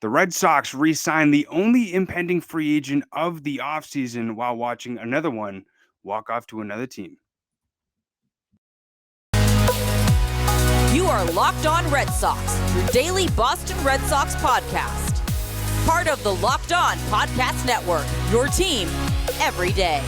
The Red Sox re-signed the only impending free agent of the offseason while watching another one walk off to another team. You are Locked On Red Sox, your daily Boston Red Sox podcast. Part of the Locked On Podcast Network, your team every day.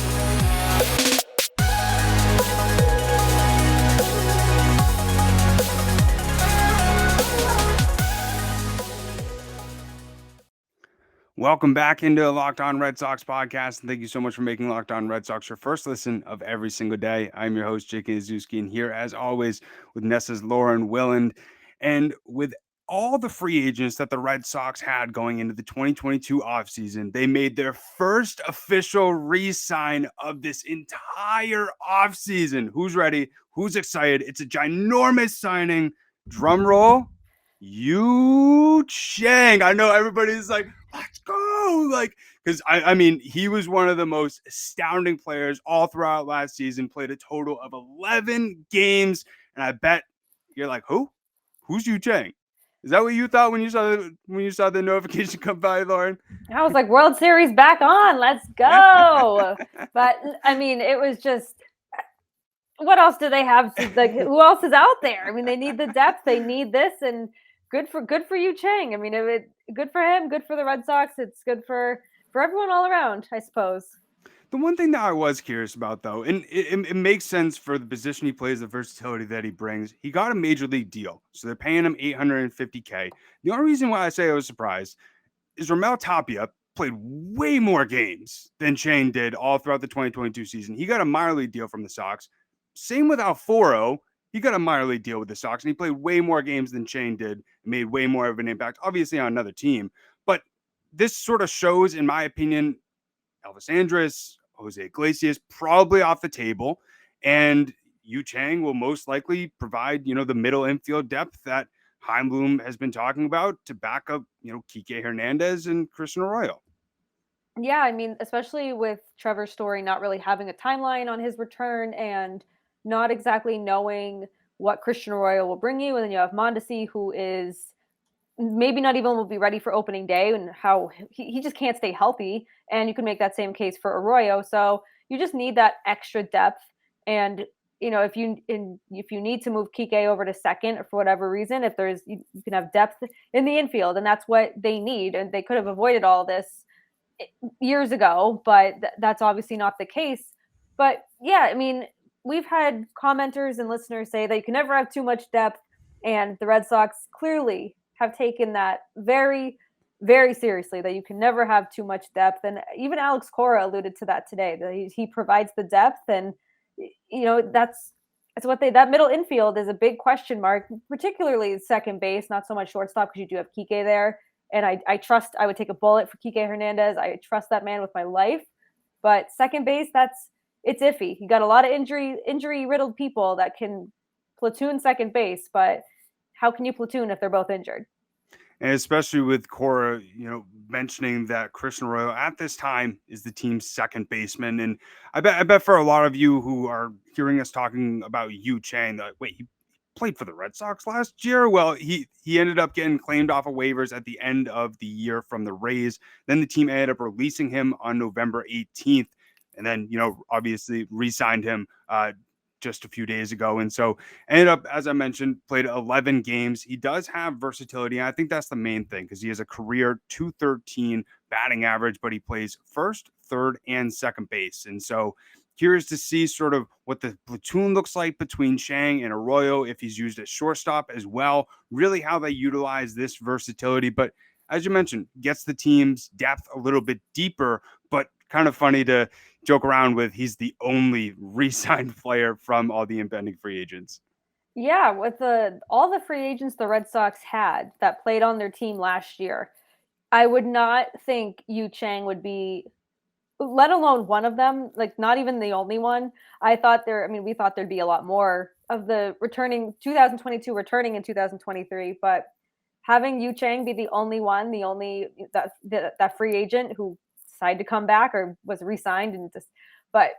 Welcome back into Locked On Red Sox podcast, and thank you so much for making Locked On Red Sox your first listen of every single day. I'm your host, Jake Ignaszewski, and here, as always, with NESN's Lauren Willand. And with all the free agents that the Red Sox had going into the 2022 offseason, they made their first official re-sign of this entire offseason. Who's ready? Who's excited? It's a ginormous signing. Drum roll. Yu Chang. I know everybody's like, let's go. Like, because I mean, he was one of the most astounding players all throughout last season, played a total of 11 games. And I bet you're like, who's Yu Chang? Is that what you thought when you saw the notification come by, Lauren? I was like, World Series back on. Let's go. But I mean, it was just, what else do they have? Like, who else is out there? I mean, they need the depth. They need this, and good for Yu Chang. I mean, good for him. Good for the Red Sox. It's good for everyone all around, I suppose. The one thing that I was curious about, though, and it makes sense for the position he plays, the versatility that he brings. He got a major league deal, so they're paying him $850K. The only reason why I say I was surprised is Raimel Tapia played way more games than Chang did all throughout the 2022 season. He got a minor league deal from the Sox. Same with Alfaro. He got a minor league deal with the Sox, and he played way more games than Chang did and made way more of an impact, obviously on another team. But this sort of shows, in my opinion, Elvis Andrus, Jose Iglesias, probably off the table. And Yu Chang will most likely provide, the middle infield depth that Heimblum has been talking about to back up, Kike Hernandez and Christian Arroyo. Yeah, I mean, especially with Trevor Story not really having a timeline on his return and not exactly knowing what Christian Arroyo will bring you. And then you have Mondesi, who is maybe not even will be ready for opening day, and how he just can't stay healthy. And you can make that same case for Arroyo. So you just need that extra depth. And, if you need to move Kike over to second for whatever reason, if you can have depth in the infield, and that's what they need. And they could have avoided all this years ago, but that's obviously not the case. But yeah, I mean, we've had commenters and listeners say that you can never have too much depth. And the Red Sox clearly have taken that very, very seriously, that you can never have too much depth. And even Alex Cora alluded to that today, that he provides the depth. And, that's what that middle infield is a big question mark, particularly second base, not so much shortstop, because you do have Kike there. And I would take a bullet for Kike Hernandez. I trust that man with my life. But second base, it's iffy. You got a lot of injury riddled people that can platoon second base, but how can you platoon if they're both injured? And especially with Cora, mentioning that Christian Arroyo at this time is the team's second baseman. And I bet for a lot of you who are hearing us talking about Yu Chang, like, wait, he played for the Red Sox last year? Well, he ended up getting claimed off of waivers at the end of the year from the Rays. Then the team ended up releasing him on November 18th. And then, obviously re-signed him just a few days ago. And so ended up, as I mentioned, played 11 games. He does have versatility. And I think that's the main thing, because he has a career .213 batting average, but he plays first, third, and second base. And so curious to see sort of what the platoon looks like between Chang and Arroyo, if he's used as shortstop as well, really how they utilize this versatility. But as you mentioned, gets the team's depth a little bit deeper, but kind of funny to joke around with, he's the only re-signed player from all the impending free agents. Yeah, with all the free agents the Red Sox had that played on their team last year, I would not think Yu Chang would be, let alone one of them, like not even the only one. We thought there'd be a lot more of the 2022 returning in 2023, but having Yu Chang be the only one, that free agent who decided to come back or was re-signed, but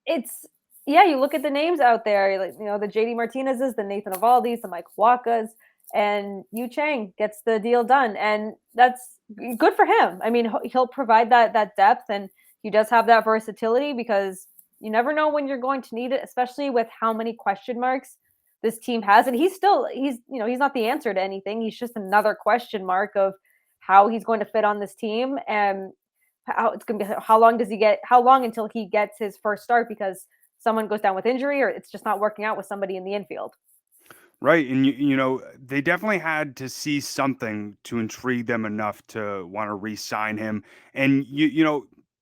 you look at the names out there, like, the JD Martinez's, the Nathan Eovaldi's, the Michael Wachas, and Yu Chang gets the deal done. And that's good for him. I mean, he'll provide that depth, and he does have that versatility because you never know when you're going to need it, especially with how many question marks this team has. And he's not the answer to anything. He's just another question mark of how he's going to fit on this team, and how long until he gets his first start because someone goes down with injury or it's just not working out with somebody in the infield. Right. And, they definitely had to see something to intrigue them enough to want to re sign him. And,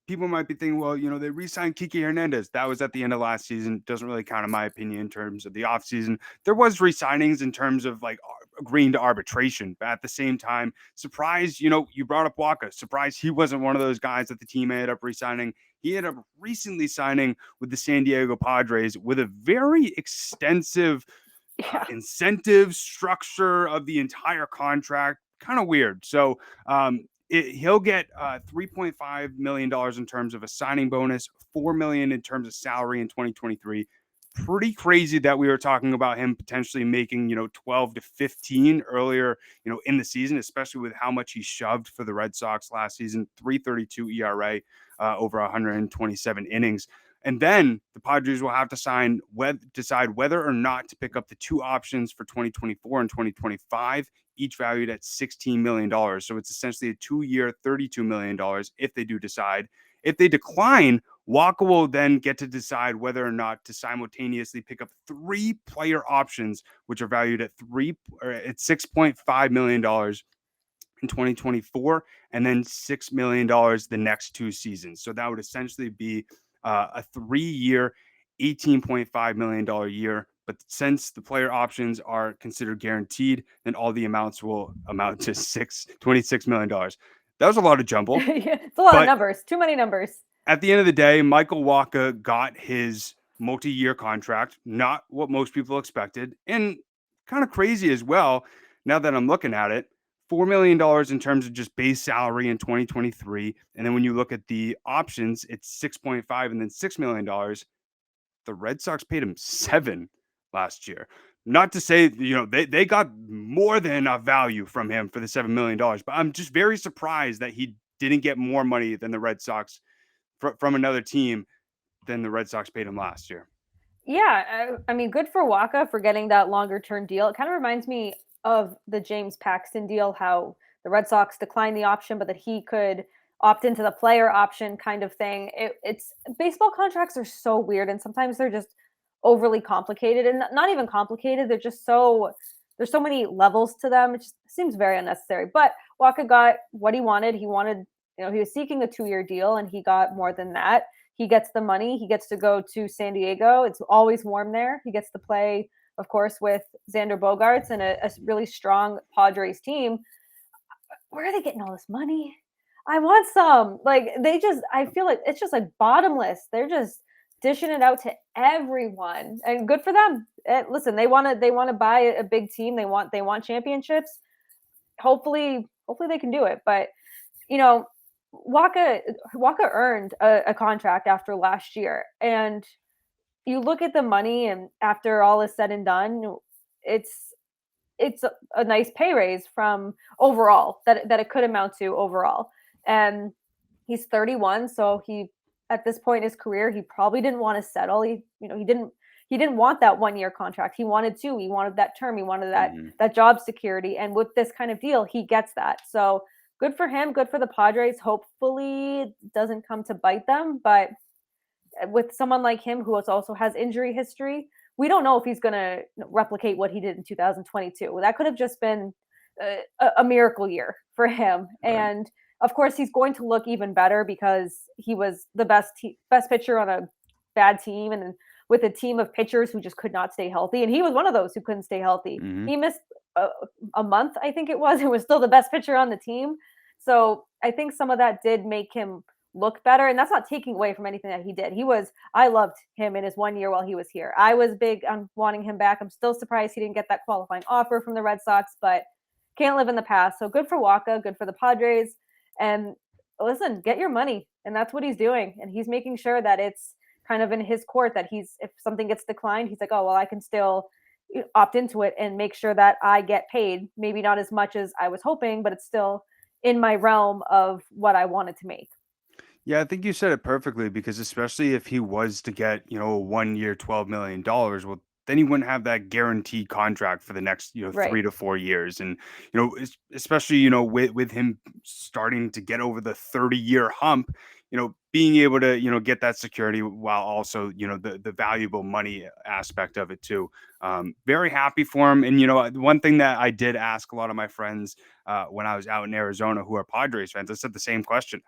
people might be thinking, well, they re signed Kiki Hernandez. That was at the end of last season. Doesn't really count, in my opinion, in terms of the offseason. There was re signings in terms of like agreeing to arbitration. But at the same time, surprised, you brought up Wacha. Surprised he wasn't one of those guys that the team ended up re signing. He ended up recently signing with the San Diego Padres with a very extensive incentive structure of the entire contract. Kind of weird. So he'll get $3.5 million in terms of a signing bonus, $4 million in terms of salary in 2023. Pretty crazy that we were talking about him potentially making 12 to 15 earlier in the season, especially with how much he shoved for the Red Sox last season. 3.32 ERA over 127 innings. And then the Padres will have to decide whether or not to pick up the two options for 2024 and 2025, each valued at $16 million. So it's essentially a 2-year, $32 million if they do decide. If they decline, Wacha will then get to decide whether or not to simultaneously pick up 3 player options, which are valued at $6.5 million in 2024, and then $6 million the next 2 seasons. So that would essentially be a 3-year, $18.5 million year. But since the player options are considered guaranteed, then all the amounts will amount to $26 million. That was a lot of jumble. It's a lot of numbers. Too many numbers. At the end of the day, Michael Wacha got his multi-year contract, not what most people expected, and kind of crazy as well. Now that I'm looking at it, $4 million in terms of just base salary in 2023. And then when you look at the options, it's 6.5 and then $6 million. The Red Sox paid him $7 last year. Not to say, they got more than enough value from him for the $7 million, but I'm just very surprised that he didn't get more money than the Red Sox from another team than the Red Sox paid him last year. Yeah. I mean, good for Wacha for getting that longer term deal. It kind of reminds me of the James Paxton deal, how the Red Sox declined the option, but that he could opt into the player option kind of thing. It's baseball contracts are so weird, and sometimes they're just overly complicated, and not even complicated. There's so many levels to them. It just seems very unnecessary. But Wacha got what he wanted. He was seeking a 2-year deal, and he got more than that. He gets the money. He gets to go to San Diego. It's always warm there. He gets to play, of course, with Xander Bogaerts and a really strong Padres team. Where are they getting all this money? I want some. I feel like it's just like bottomless. They're just dishing it out to everyone, and good for them. Listen, they want to buy a big team. They want championships. Hopefully they can do it. But Wacha earned a contract after last year, and you look at the money, and after all is said and done, it's a nice pay raise from overall that it could amount to overall. And he's 31, so he at this point in his career, he probably didn't want to settle. He didn't want that 1-year contract. He wanted 2. He wanted that term. He wanted that job security. And with this kind of deal, he gets that. So good for him. Good for the Padres. Hopefully it doesn't come to bite them. But with someone like him who also has injury history, we don't know if he's going to replicate what he did in 2022. That could have just been a miracle year for him. Right. And of course, he's going to look even better because he was the best pitcher on a bad team, and with a team of pitchers who just could not stay healthy. And he was one of those who couldn't stay healthy. Mm-hmm. He missed a month, I think it was. It was still the best pitcher on the team. So I think some of that did make him look better. And that's not taking away from anything that he did. I loved him in his 1 year while he was here. I was big on wanting him back. I'm still surprised he didn't get that qualifying offer from the Red Sox, but can't live in the past. So good for Wacha, good for the Padres. And listen, get your money. And that's what he's doing. And he's making sure that it's kind of in his court that if something gets declined, he's like, oh, well, I can still, opt into it and make sure that I get paid. Maybe not as much as I was hoping, but it's still in my realm of what I wanted to make. Yeah, I think you said it perfectly because especially if he was to get, a 1 year, $12 million, well, then he wouldn't have that guaranteed contract for the next, Right. 3 to 4 years. And, especially, with him starting to get over the 30-year hump, being able to, get that security while also, the valuable money aspect of it too. Very happy for him. And, one thing that I did ask a lot of my friends when I was out in Arizona who are Padres fans, I said the same question: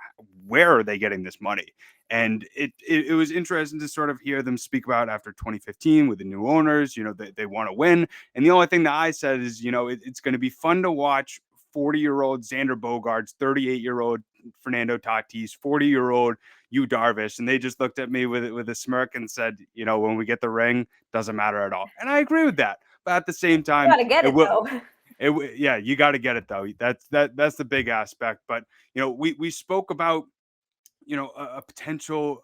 where are they getting this money? And it was interesting to sort of hear them speak about after 2015 with the new owners. They want to win, and the only thing that I said is, it's going to be fun to watch 40-year-old Xander Bogaerts, 38-year-old Fernando Tatis, 40-year-old Yu Darvish, and they just looked at me with a smirk and said, when we get the ring, doesn't matter at all. And I agree with that. But at the same You time, got to get it it will. though. Yeah, you got to get it though. That's the big aspect. But we spoke about a potential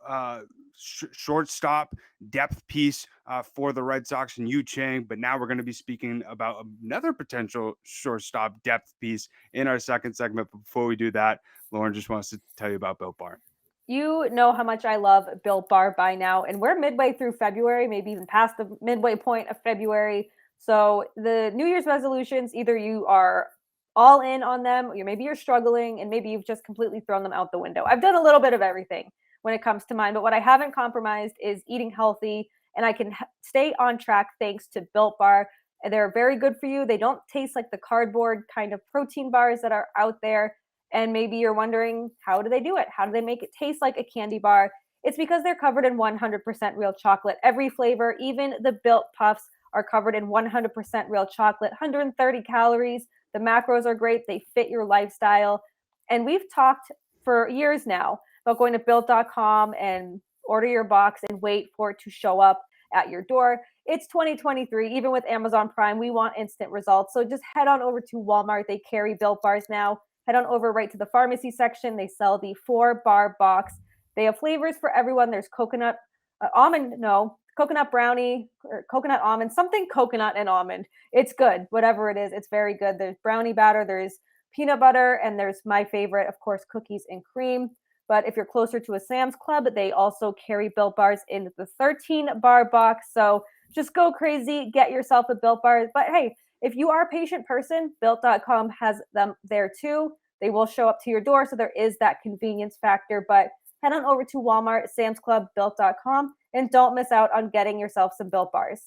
shortstop depth piece for the Red Sox and Yu Chang, but now we're going to be speaking about another potential shortstop depth piece in our second segment. But before we do that, Lauren just wants to tell you about Built Bar. You know how much I love Built Bar by now, and we're midway through February, maybe even past the midway point of February. So the New Year's resolutions, either you are all in on them, or maybe you're struggling, and maybe you've just completely thrown them out the window. I've done a little bit of everything when it comes to mine, but what I haven't compromised is eating healthy, and I can stay on track thanks to Built Bar. They're very good for you. They don't taste like the cardboard kind of protein bars that are out there. And maybe you're wondering, how do they do it? How do they make it taste like a candy bar? It's because they're covered in 100% real chocolate. Every flavor, even the Built Puffs, are covered in 100% real chocolate, 130 calories. The macros are great. They fit your lifestyle. And we've talked for years now about going to built.com and order your box and wait for it to show up at your door. It's 2023. Even with Amazon Prime, we want instant results. So just head on over to Walmart. They carry Built Bars now. Head on over right to the pharmacy section. They sell the 4-bar box. They have flavors for everyone. There's coconut coconut brownie, or coconut almond, something coconut and almond. It's good, whatever it is. It's very good. There's brownie batter, there's peanut butter, and there's my favorite, of course, cookies and cream. But if you're closer to a Sam's Club, they also carry Built Bars in the 13-bar box. So just go crazy, get yourself a Built Bar. But hey, if you are a patient person, built.com has them there too. They will show up to your door, so there is that convenience factor. But head on over to Walmart, Sam's Club, built.com, and don't miss out on getting yourself some Built Bars.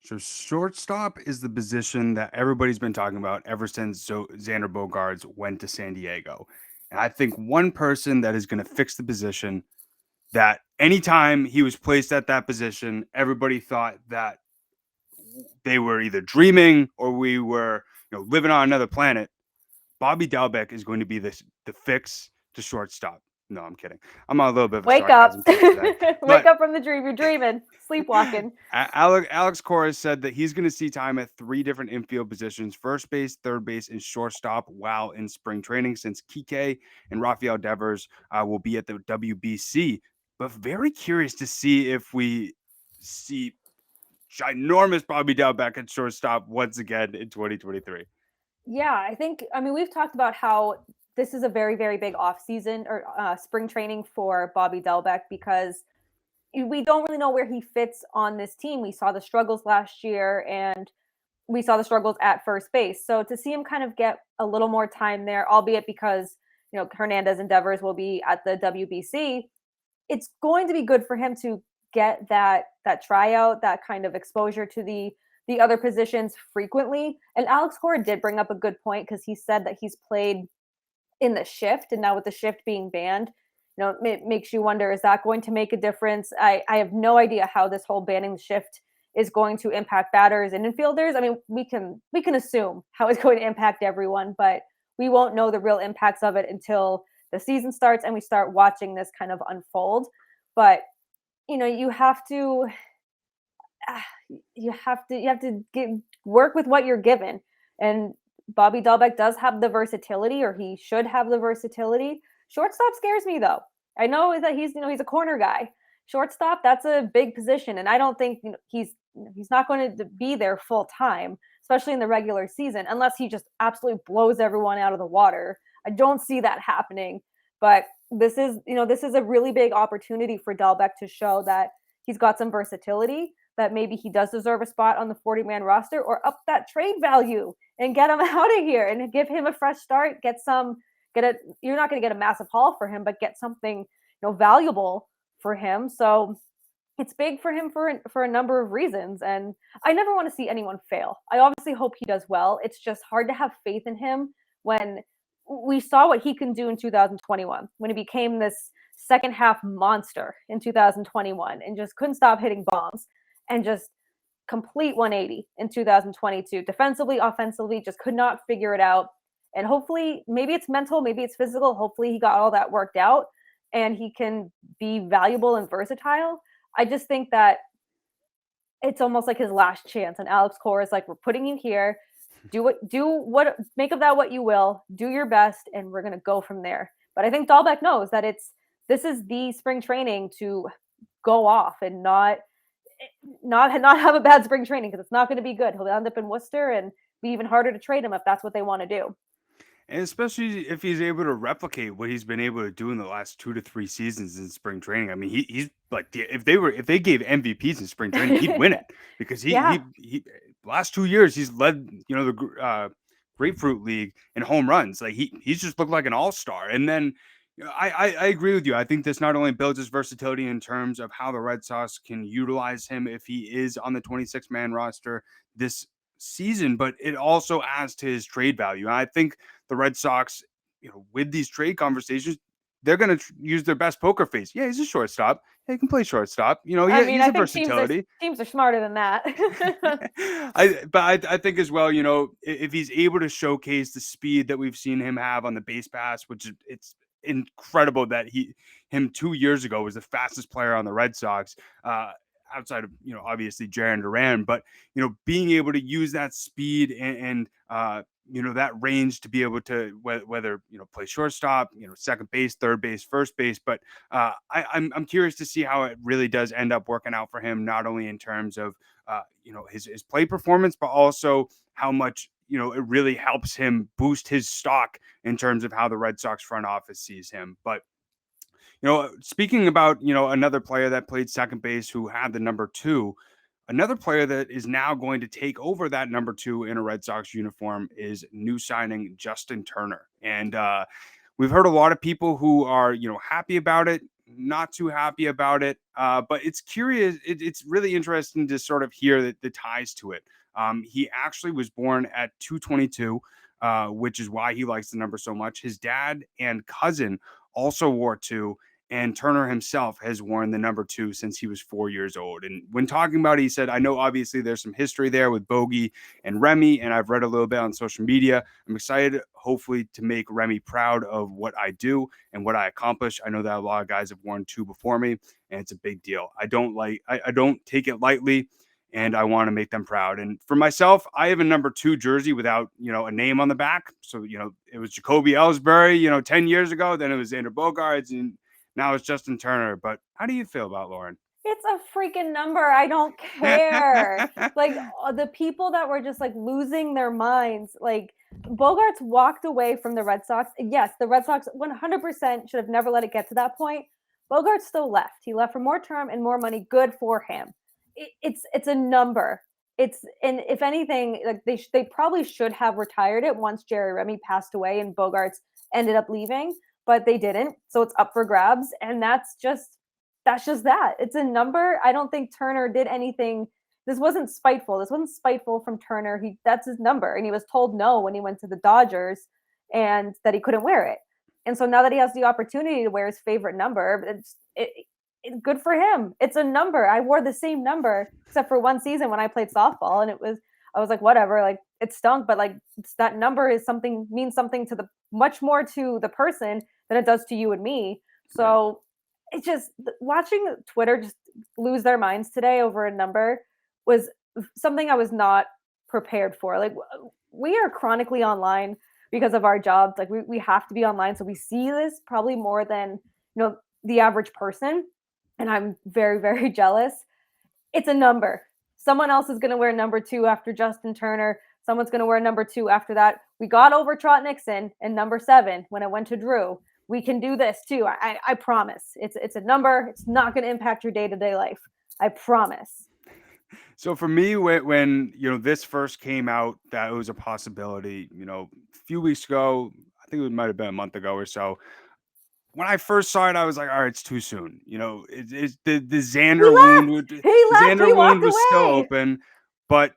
So shortstop is the position that everybody's been talking about ever since Xander Bogaerts went to San Diego. And I think one person that is going to fix the position, that anytime he was placed at that position, everybody thought that they were either dreaming or we were, living on another planet. Bobby Dalbec is going to be the fix to shortstop. No, I'm kidding. I'm on a little bit of a Wake up. today. Wake up from the dream. You're dreaming. Sleepwalking. Alex Cora said that he's going to see time at 3 different infield positions: first base, third base, and shortstop while in spring training, since Kike and Rafael Devers will be at the WBC. But very curious to see if we see ginormous Bobby Dalbec at shortstop once again in 2023. Yeah, we've talked about how this is a very, very big off season or spring training for Bobby Dalbec, because we don't really know where he fits on this team. We saw the struggles last year, and we saw the struggles at first base. So to see him kind of get a little more time there, albeit because, Hernandez and Devers will be at the WBC, it's going to be good for him to get that tryout, that kind of exposure to the other positions frequently. And Alex Cora did bring up a good point, because he said that he's played in the shift, and now with the shift being banned, it makes you wonder, is that going to make a difference? I have no idea how this whole banning the shift is going to impact batters and infielders. I mean, we can assume how it's going to impact everyone, but we won't know the real impacts of it until the season starts and we start watching this kind of unfold. But you have to work with what you're given. And Bobby Dalbec does have the versatility, or he should have the versatility. Shortstop scares me, though. I know that he's a corner guy. Shortstop, that's a big position, and I don't think he's he's not going to be there full time, especially in the regular season, unless he just absolutely blows everyone out of the water. I don't see that happening, but this is a really big opportunity for Dalbec to show that he's got some versatility, that maybe he does deserve a spot on the 40-man roster, or up that trade value and get him out of here and give him a fresh start. You're not going to get a massive haul for him, but get something valuable for him. So it's big for him for a number of reasons. And I never want to see anyone fail. I obviously hope he does well. It's just hard to have faith in him when we saw what he can do in 2021, when he became this second half monster in 2021 and just couldn't stop hitting bombs, and just complete 180 in 2022. Defensively, offensively, just could not figure it out. And hopefully, maybe it's mental, maybe it's physical. Hopefully he got all that worked out and he can be valuable and versatile. I just think that it's almost like his last chance. And Alex Cora is like, we're putting you here. Make of that what you will. Do your best, and we're going to go from there. But I think Dalbec knows that this is the spring training to go off and not have a bad spring training, because it's not going to be good. He'll end up in Worcester and be even harder to trade him if that's what they want to do. And especially if he's able to replicate what he's been able to do in the last 2 to 3 seasons in spring training. I mean, he's like, if they gave MVPs in spring training, he'd win it, because he last 2 years he's led the Grapefruit League in home runs. Like he's just looked like an all-star. And then I agree with you. I think this not only builds his versatility in terms of how the Red Sox can utilize him if he is on the 26-man roster this season, but it also adds to his trade value. And I think the Red Sox, with these trade conversations, they're going to use their best poker face. Yeah, he's a shortstop. Yeah, he can play shortstop. He's a versatility. Teams are smarter than that. I think as well, if he's able to showcase the speed that we've seen him have on the base pass, which it's incredible that him 2 years ago was the fastest player on the Red Sox, outside of obviously Jarren Duran, but being able to use that speed and that range to be able to whether play shortstop, second base, third base, first base. But I'm curious to see how it really does end up working out for him, not only in terms of his play performance, but also how much it really helps him boost his stock in terms of how the Red Sox front office sees him. But speaking about another player that played second base who had the number 2, another player that is now going to take over that number 2 in a Red Sox uniform is new signing Justin Turner. And we've heard a lot of people who are happy about it, not too happy about it, but it's curious. It's really interesting to sort of hear the ties to it. He actually was born at 222, which is why he likes the number so much. His dad and cousin also wore 2, and Turner himself has worn the number 2 since he was 4 years old. And when talking about it, he said, I know obviously there's some history there with Bogey and Remy, and I've read a little bit on social media. I'm excited, hopefully, to make Remy proud of what I do and what I accomplish. I know that a lot of guys have worn 2 before me, and it's a big deal. I don't take it lightly, and I want to make them proud. And for myself, I have a number 2 jersey without, a name on the back. So, it was Jacoby Ellsbury, 10 years ago. Then it was Xander Bogaerts, and now it's Justin Turner. But how do you feel about Lauren? It's a freaking number. I don't care. Like the people that were just like losing their minds, like Bogaerts walked away from the Red Sox. Yes, the Red Sox 100% should have never let it get to that point. Bogaerts still left. He left for more term and more money. Good for him. It's a number. And if anything, like they probably should have retired it once Jerry Remy passed away and Bogaerts ended up leaving, but they didn't. So it's up for grabs, and that's just that. It's a number. I don't think Turner did anything. This wasn't spiteful. This wasn't spiteful from Turner. That's his number, and he was told no when he went to the Dodgers, and that he couldn't wear it. And so now that he has the opportunity to wear his favorite number, it's good for him. It's a number. I wore the same number except for one season when I played softball, and I was like, whatever, like it stunk, but like that number means something to much more to the person than it does to you and me. So it's just watching Twitter just lose their minds today over a number was something I was not prepared for. Like we are chronically online because of our jobs. Like we have to be online. So we see this probably more than, the average person. And I'm very, very jealous. It's a number. Someone else is going to wear number 2 after Justin Turner. Someone's going to wear number 2 after that. We got over Trot Nixon and number 7 when it went to Drew. We can do this too. I promise. It's a number. It's not going to impact your day-to-day life. I promise. So for me, when this first came out, that it was a possibility. A few weeks ago, I think it might have been a month ago or so. When I first saw it, I was like, all right, it's too soon. It's the Xander wound. He Xander wound was away. still open. But,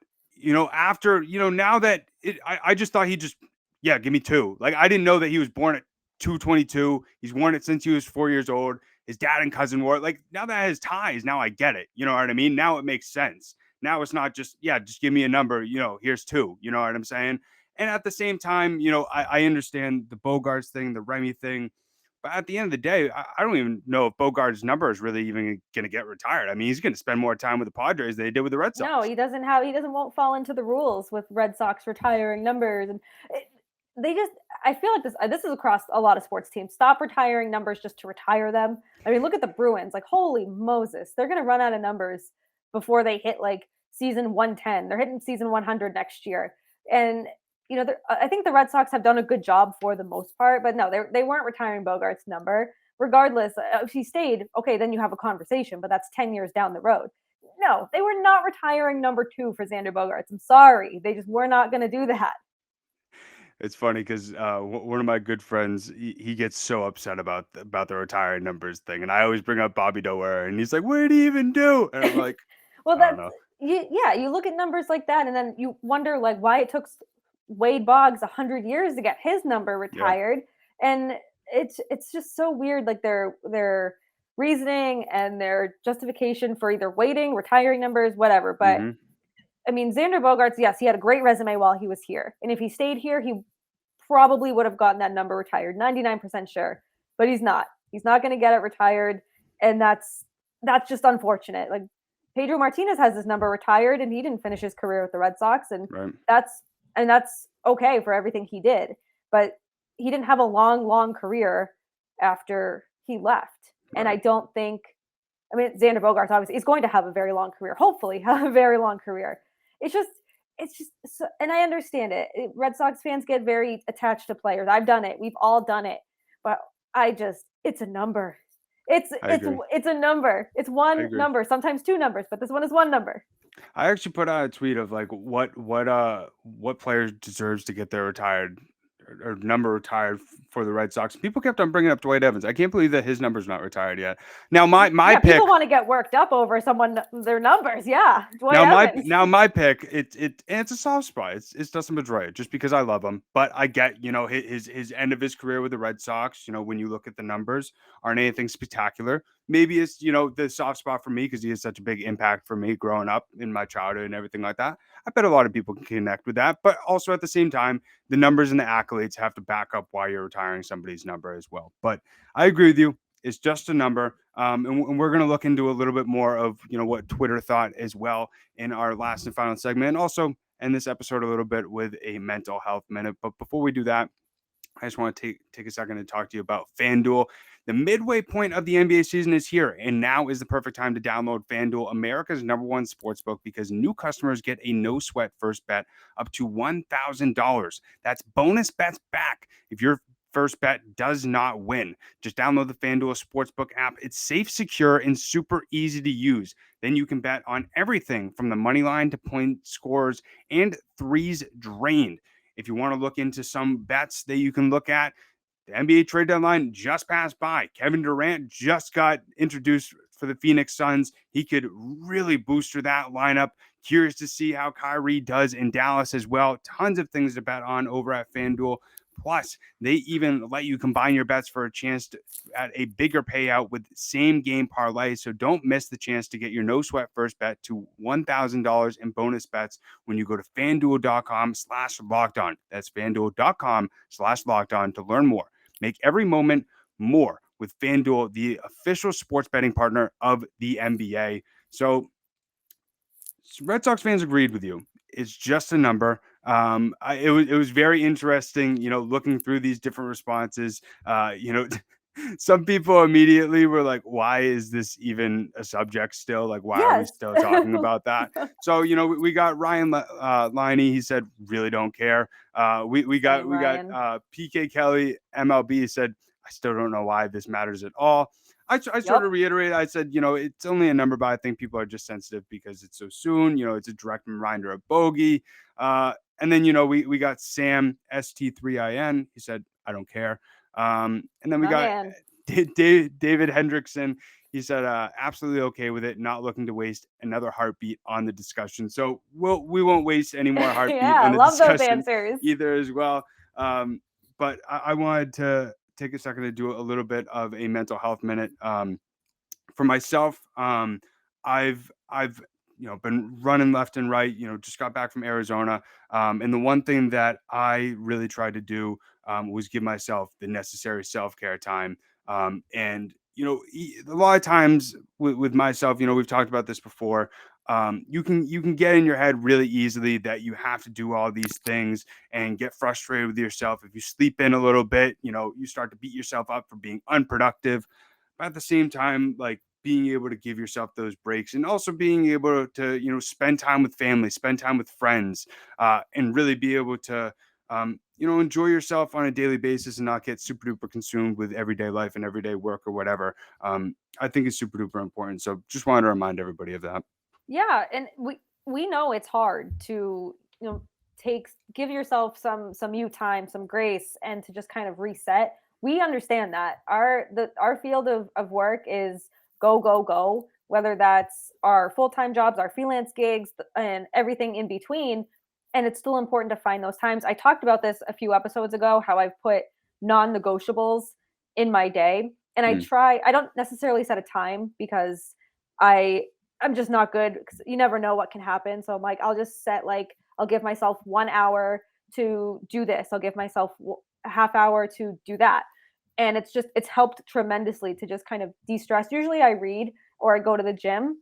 after, now that I just thought give me 2. Like, I didn't know that he was born at 222. He's worn it since he was 4 years old. His dad and cousin wore it. Like, now that has ties, now I get it. You know what I mean? Now it makes sense. Now it's not just give me a number. Here's 2. You know what I'm saying? And at the same time, I understand the Bogaerts thing, the Remy thing. But at the end of the day, I don't even know if Bogaerts' number is really even going to get retired. I mean, he's going to spend more time with the Padres than he did with the Red Sox. No, won't fall into the rules with Red Sox retiring numbers. And I feel like this is across a lot of sports teams. Stop retiring numbers just to retire them. I mean, look at the Bruins. Like, holy Moses, they're going to run out of numbers before they hit like season 110. They're hitting season 100 next year. And I think the Red Sox have done a good job for the most part, but no, they weren't retiring Bogaerts' number. Regardless, if he stayed, okay, then you have a conversation, but that's 10 years down the road. No, they were not retiring number 2 for Xander Bogaerts. I'm sorry. They just were not going to do that. It's funny because one of my good friends, he gets so upset about the retiring numbers thing, and I always bring up Bobby Dalbec, and he's like, "What did he even do?" And I'm like, well, you look at numbers like that, and then you wonder like why it took Wade Boggs 100 years to get his number retired. Yeah. And it's just so weird. Like their reasoning and their justification for either waiting, retiring numbers, whatever. But I mean, Xander Bogaerts, yes, he had a great resume while he was here. And if he stayed here, he probably would have gotten that number retired, 99% sure. But he's not. He's not going to get it retired. And that's just unfortunate. Like Pedro Martinez has his number retired and he didn't finish his career with the Red Sox. And that's okay for everything he did. But he didn't have a long career after he left. Right. And I don't think, Xander Bogaerts obviously is going to have a very long career, hopefully have a very long career. It's just, and I understand it. Red Sox fans get very attached to players. I've done it. We've all done it. But it's a number. It's a number. It's one number, sometimes 2 numbers, but this one is 1 number. I actually put out a tweet of like what player deserves to get their retired or number retired for the Red Sox. People kept on bringing up Dwight Evans. I can't believe that his number's not retired yet. Now my pick. People want to get worked up over their numbers. Yeah, Dwight Evans. My pick. It's a soft spot. It's Dustin Pedroia just because I love him. But I get his end of his career with the Red Sox. When you look at the numbers, aren't anything spectacular. Maybe it's the soft spot for me because he has such a big impact for me growing up in my childhood and everything like that. I bet a lot of people can connect with that. But also at the same time, the numbers and the accolades have to back up why you're retiring somebody's number as well. But I agree with you. It's just a number. And we're going to look into a little bit more of, what Twitter thought as well in our last and final segment. And also end this episode a little bit with a mental health minute. But before we do that, I just want to take a second to talk to you about FanDuel. The midway point of the NBA season is here, and now is the perfect time to download FanDuel, America's #1 sportsbook, because new customers get a no-sweat first bet up to $1,000. That's bonus bets back if your first bet does not win. Just download the FanDuel Sportsbook app. It's safe, secure, and super easy to use. Then you can bet on everything from the money line to point scores and threes drained. If you want to look into some bets that you can look at, the NBA trade deadline just passed by. Kevin Durant just got introduced for the Phoenix Suns. He could really booster that lineup. Curious to see how Kyrie does in Dallas as well. Tons of things to bet on over at FanDuel. Plus, they even let you combine your bets for a chance at a bigger payout with same game parlay. So don't miss the chance to get your no sweat first bet to $1,000 in bonus bets when you go to FanDuel.com/lockedon. That's FanDuel.com/lockedon to learn more. Make every moment more with FanDuel, the official sports betting partner of the NBA. So Red Sox fans agreed with you. It's just a number. It was very interesting, looking through these different responses. some people immediately were like, why is this even a subject still? Like, why are we Yes. still talking about that? So, we got Ryan Liney. He said, really don't care. We got Dang, Ryan. PK Kelly, MLB, said, I still don't know why this matters at all. I sort Yep. of reiterated, I said, it's only a number, but I think people are just sensitive because it's so soon. It's a direct reminder of bogey. And then, we got Sam ST3IN. He said, I don't care. And then we My got man. David Hendrickson. He said, absolutely okay with it, not looking to waste another heartbeat on the discussion. So we won't waste any more heartbeat Yeah, on the love those discussion answers. either as well. But I wanted to take a second to do a little bit of a mental health minute. For myself, I've been running left and right, just got back from Arizona. And the one thing that I really tried to do was give myself the necessary self-care time. And, a lot of times with myself, we've talked about this before. You can get in your head really easily that you have to do all these things and get frustrated with yourself. If you sleep in a little bit, you start to beat yourself up for being unproductive. But at the same time, like, being able to give yourself those breaks and also being able to spend time with family, spend time with friends, and really be able to enjoy yourself on a daily basis and not get super duper consumed with everyday life and everyday work or whatever. I think is super duper important. So just wanted to remind everybody of that. Yeah, and we know it's hard to, give yourself some you time, some grace, and to just kind of reset. We understand that our field of work is go go go, whether that's our full-time jobs, our freelance gigs, and everything in between. And it's still important to find those times. I talked about this a few episodes ago, how I've put non-negotiables in my day, and I don't necessarily set a time because I'm just not good because you never know what can happen. So I'm like, I'll just set, like, I'll give myself 1 hour to do this. I'll give myself a half hour to do that. And it's helped tremendously to just kind of de-stress. Usually I read or I go to the gym,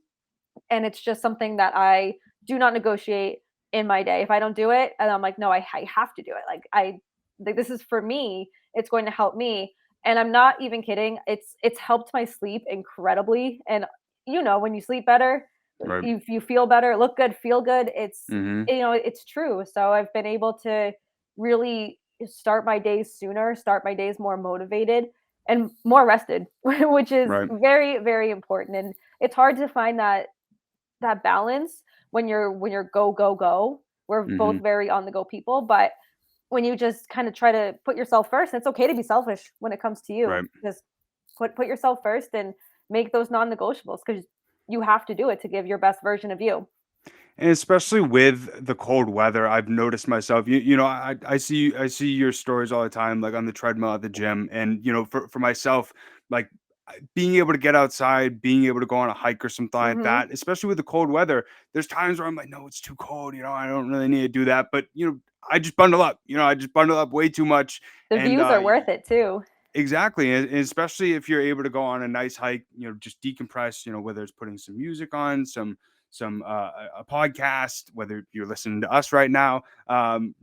and it's just something that I do not negotiate in my day. If I don't do it, and I'm like, no, I have to do it. Like, this is for me. It's going to help me. And I'm not even kidding. It's helped my sleep incredibly. And when you sleep better, Right. you feel better, look good, feel good. Mm-hmm. It's true. So I've been able to really start my days sooner, start my days more motivated and more rested, which is Right. very, very important. And it's hard to find that balance when you're go, go, go. We're both very on the go people, but when you just kind of try to put yourself first, it's okay to be selfish when it comes to you. Right. Just put yourself first and make those non-negotiables, because you have to do it to give your best version of you. And especially with the cold weather, I've noticed myself, I see your stories all the time, like on the treadmill at the gym. And, for myself, like being able to get outside, being able to go on a hike or something like that, especially with the cold weather, there's times where I'm like, no, it's too cold. I don't really need to do that. But, I just bundle up, way too much. The And views are worth it too. exactly. And especially if you're able to go on a nice hike, just decompress, whether it's putting some music on, some a podcast, whether you're listening to us right now,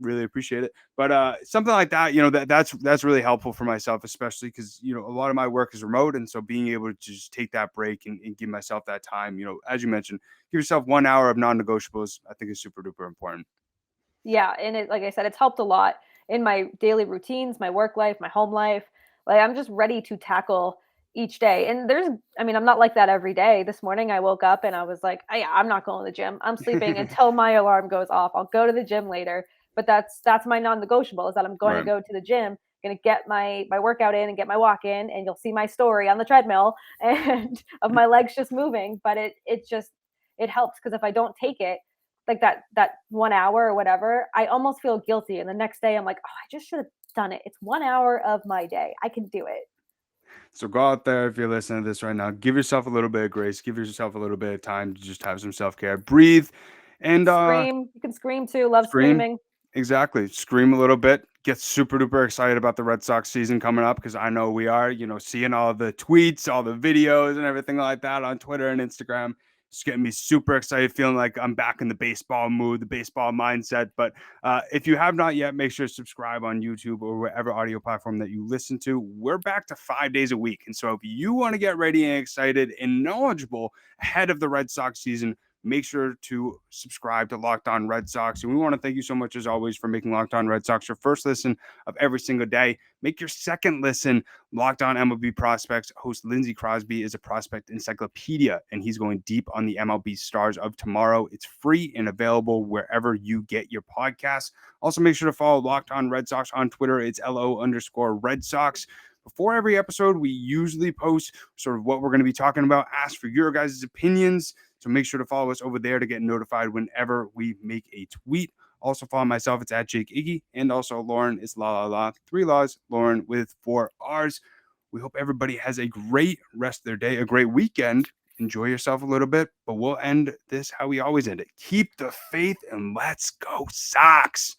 really appreciate it. But something like that, that's really helpful for myself, especially because a lot of my work is remote, and so being able to just take that break and give myself that time, as you mentioned, give yourself 1 hour of non-negotiables, I think is super duper important. Yeah, and like I said, it's helped a lot in my daily routines, my work life, my home life. Like, I'm just ready to tackle each day. And I'm not like that every day. This morning I woke up and I was like, I'm not going to the gym. I'm sleeping until my alarm goes off. I'll go to the gym later. But that's my non-negotiable, is that I'm going to go to the gym, going to get my workout in and get my walk in, and you'll see my story on the treadmill and of my legs just moving. But it helps, because if I don't take it, like that 1 hour or whatever, I almost feel guilty. And the next day I'm like, oh, I just should have done it. It's 1 hour of my day. I can do it. So go out there, if you're listening to this right now, give yourself a little bit of grace, give yourself a little bit of time to just have some self-care, breathe, and Scream. You can scream too. Love scream. screaming. Exactly. Scream a little bit. Get super duper excited about the Red Sox season coming up, because I know we are, seeing all the tweets, all the videos and everything like that on Twitter and Instagram. It's getting me super excited, feeling like I'm back in the baseball mood, the baseball mindset. But if you have not yet, make sure to subscribe on YouTube or whatever audio platform that you listen to. We're back to 5 days a week. And so if you want to get ready and excited and knowledgeable ahead of the Red Sox season, make sure to subscribe to Locked On Red Sox. And we want to thank you so much, as always, for making Locked On Red Sox your first listen of every single day. Make your second listen Locked On MLB Prospects. Host Lindsey Crosby is a prospect encyclopedia, and he's going deep on the MLB stars of tomorrow. It's free and available wherever you get your podcasts. Also, make sure to follow Locked On Red Sox on Twitter. It's LO_Red Sox. Before every episode, we usually post sort of what we're going to be talking about, ask for your guys' opinions. So make sure to follow us over there to get notified whenever we make a tweet. Also follow myself, it's at Jake Iggy, and also Lauren, it's la 3 laws, Lauren with 4 R's. We hope everybody has a great rest of their day, a great weekend. Enjoy yourself a little bit, but we'll end this how we always end it. Keep the faith and let's go Sox.